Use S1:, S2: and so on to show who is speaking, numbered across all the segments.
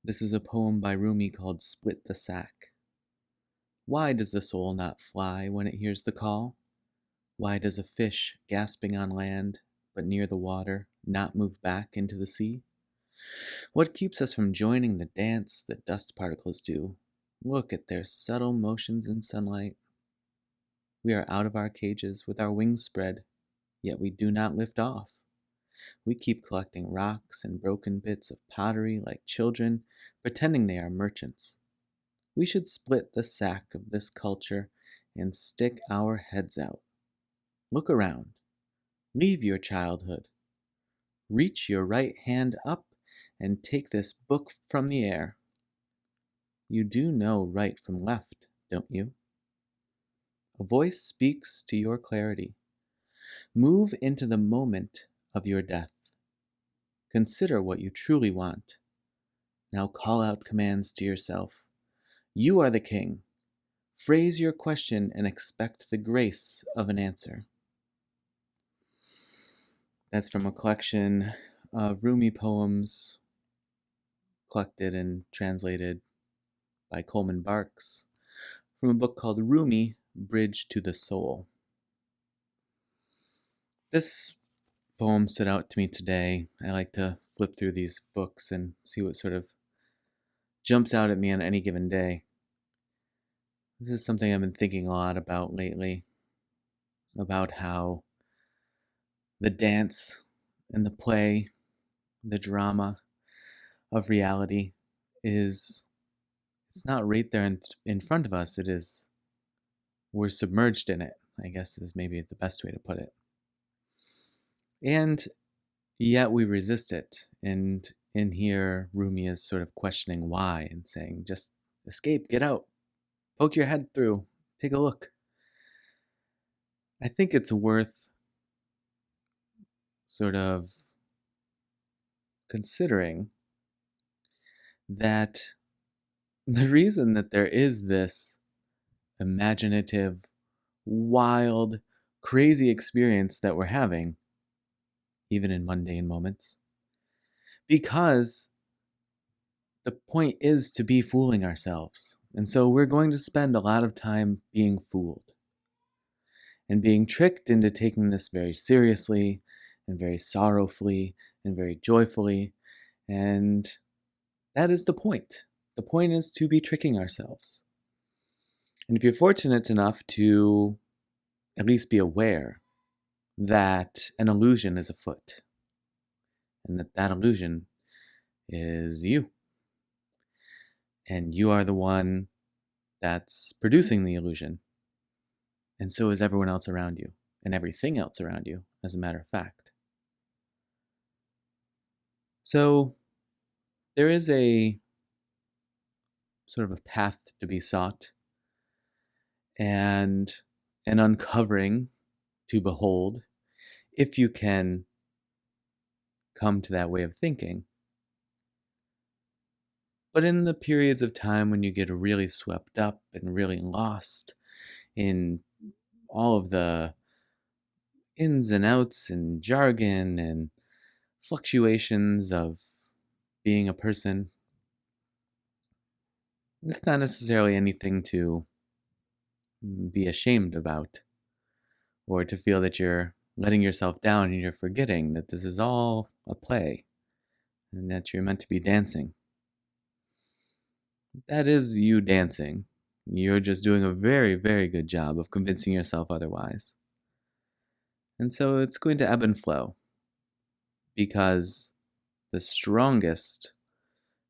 S1: This is a poem by Rumi called Split the Sack. Why does the soul not fly when it hears the call? Why does a fish gasping on land, but near the water, not move back into the sea? What keeps us from joining the dance that dust particles do? Look at their subtle motions in sunlight. We are out of our cages with our wings spread, yet we do not lift off. We keep collecting rocks and broken bits of pottery like children, pretending they are merchants. We should split the sack of this culture and stick our heads out. Look around. Leave your childhood. Reach your right hand up and take this book from the air. You do know right from left, don't you? A voice speaks to your clarity. Move into the moment of your death. Consider what you truly want. Now call out commands to yourself. You are the king. Phrase your question and expect the grace of an answer. That's from a collection of Rumi poems collected and translated by Coleman Barks from a book called Rumi, Bridge to the Soul. This poem stood out to me today. I like to flip through these books and see what sort of jumps out at me on any given day. This is something I've been thinking a lot about lately, about how the dance and the play, the drama of reality it's not right there in front of us. We're submerged in it, I guess is maybe the best way to put it. And yet we resist it. And in here, Rumi is sort of questioning why and saying, just escape, get out, poke your head through, take a look. I think it's worth sort of considering that the reason that there is this imaginative, wild, crazy experience that we're having, even in mundane moments, because the point is to be fooling ourselves. And so we're going to spend a lot of time being fooled and being tricked into taking this very seriously and very sorrowfully and very joyfully. And that is the point. The point is to be tricking ourselves. And if you're fortunate enough to at least be aware that an illusion is afoot, and that illusion is you. And you are the one that's producing the illusion. And so is everyone else around you, and everything else around you, as a matter of fact. So there is a sort of a path to be sought, and an uncovering to behold, if you can come to that way of thinking. But in the periods of time when you get really swept up and really lost in all of the ins and outs and jargon and fluctuations of being a person, it's not necessarily anything to be ashamed about, or to feel that you're letting yourself down and you're forgetting that this is all a play and that you're meant to be dancing. That is you dancing. You're just doing a very, very good job of convincing yourself otherwise. And so it's going to ebb and flow, because the strongest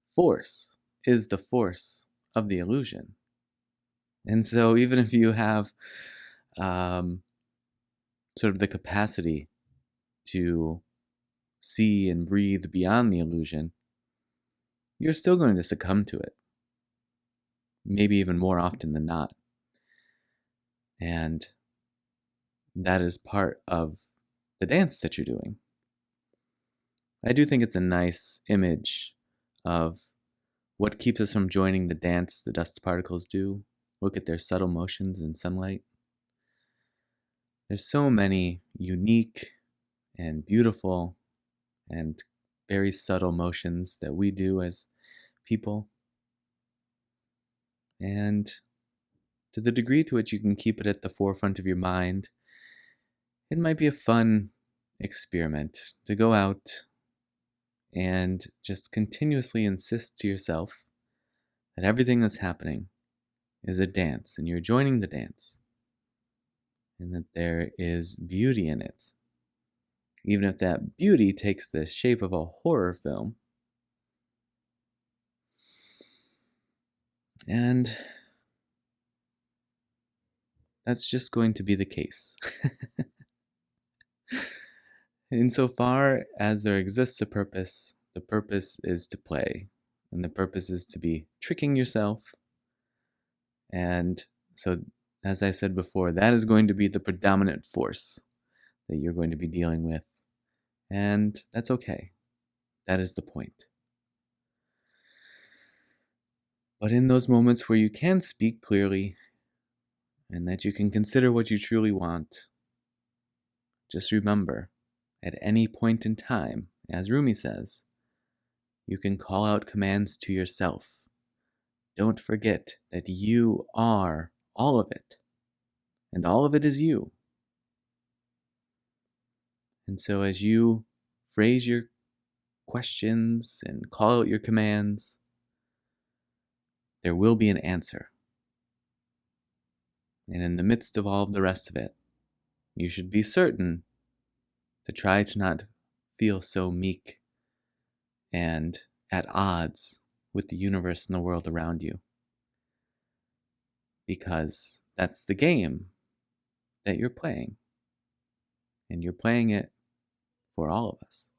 S1: force is the force of the illusion. And so even if you have sort of the capacity to see and breathe beyond the illusion, you're still going to succumb to it, maybe even more often than not. And that is part of the dance that you're doing. I do think it's a nice image of what keeps us from joining the dance the dust particles do. Look at their subtle motions in sunlight. There's so many unique and beautiful and very subtle motions that we do as people. And to the degree to which you can keep it at the forefront of your mind, it might be a fun experiment to go out and just continuously insist to yourself that everything that's happening is a dance and you're joining the dance, and that there is beauty in it. Even if that beauty takes the shape of a horror film. And that's just going to be the case. Insofar as there exists a purpose, the purpose is to play, and the purpose is to be tricking yourself. And so, as I said before, that is going to be the predominant force that you're going to be dealing with. And that's okay. That is the point. But in those moments where you can speak clearly and that you can consider what you truly want, just remember, at any point in time, as Rumi says, you can call out commands to yourself. Don't forget that you are all of it, and all of it is you. And so as you phrase your questions and call out your commands, there will be an answer. And in the midst of all of the rest of it, you should be certain to try to not feel so meek and at odds with the universe and the world around you. Because that's the game that you're playing. And you're playing it for all of us.